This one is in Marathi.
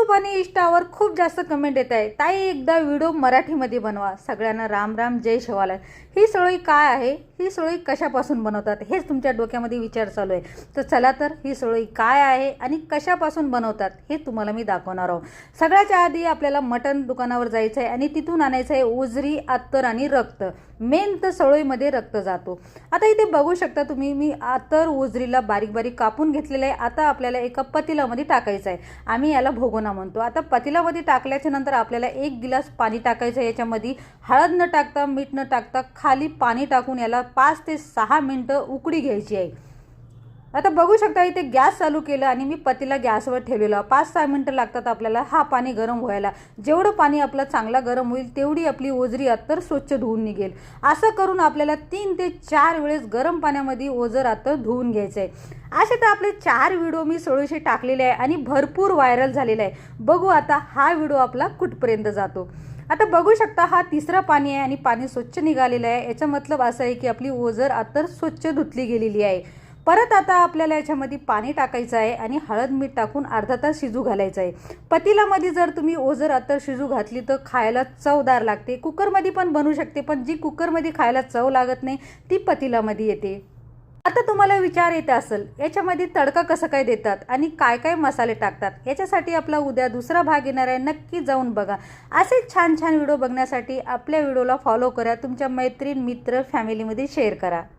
यूट्यूब आणि इंस्टावर खूप जास्त कमेंट येत आहे, ताई एकदा व्हिडिओ मराठीमध्ये बनवा. सगळ्यांना राम राम, जय शिवालाल. ही सळोई काय आहे, ही सळोई कशापासून बनवतात, हेच तुमच्या डोक्यामध्ये विचार चालू आहे. तर चला तर ही सळोई काय आहे आणि कशापासून बनवतात हे तुम्हाला मी दाखवणार आहोत. सगळ्याच्या आधी आपल्याला मटण दुकानावर जायचं आहे आणि तिथून आणायचं आहे ओजरी, अत्तर आणि रक्त. मेन तर सळोईमध्ये रक्त जातो. आता इथे बघू शकता तुम्ही, मी अत्तर ओजरीला बारीक बारीक कापून घेतलेलं आहे. आता आपल्याला एका पतीलामध्ये टाकायचं आहे. आम्ही याला भगोना म्हणतो. आता पतीलामध्ये टाकल्याच्या नंतर आपल्याला 1 गिलास पाणी टाकायचं आहे. याच्यामध्ये हळद न टाकता, मीठ न टाकता खाली पाणी टाकून याला 5 ते 6 मिनिटं उकळी घ्यायची आहे. आता बघू शकता इथे गॅस चालू केला आणि मी पतीला गॅसवर ठेवलेला. 5-6 मिनिटं लागतात आपल्याला हा पाणी गरम व्हायला. जेवढं पाणी आपलं चांगला गरम होईल तेवढी आपली ओजरी अत्तर स्वच्छ धुवून निघेल. असं करून आपल्याला 3 ते 4 वेळेस गरम पाण्यामध्ये ओझर अत्तर धुवून घ्यायचं आहे. असे तर आपले 4 व्हिडिओ मी सळोईशी टाकलेले आहे आणि भरपूर व्हायरल झालेला आहे. बघू आता हा व्हिडिओ आपला कुठपर्यंत जातो. आता बघू शकता हा तिसरा पाणी आहे आणि पाणी स्वच्छ निघालेलं आहे. याचा मतलब असं आहे की आपली ओझर अत्तर स्वच्छ धुतली गेलेली आहे. परत आता आपल्याला याच्यामध्ये पाणी टाकायचं आहे आणि हळद मीठ टाकून अर्धा तास शिजू घालायचं आहे. पतीलामध्ये जर तुम्ही ओझर अत्तर शिजू घातली तर खायला चवदार लागते. कुकरमध्ये पण बनवू शकते, पण जी कुकरमध्ये खायला चव लागत नाही ती पतीलामध्ये येते. आता तुम्हाला विचार येत असेल याच्यामध्ये तडका कसं काय देतात आणि काय काय मसाले टाकतात. याच्यासाठी आपला उद्या दुसरा भाग येणार आहे, नक्की जाऊन बघा. असे छान छान व्हिडिओ बघण्यासाठी आपल्या व्हिडिओला फॉलो करा, तुमच्या मैत्रीण, मित्र, फॅमिलीमध्ये शेअर करा.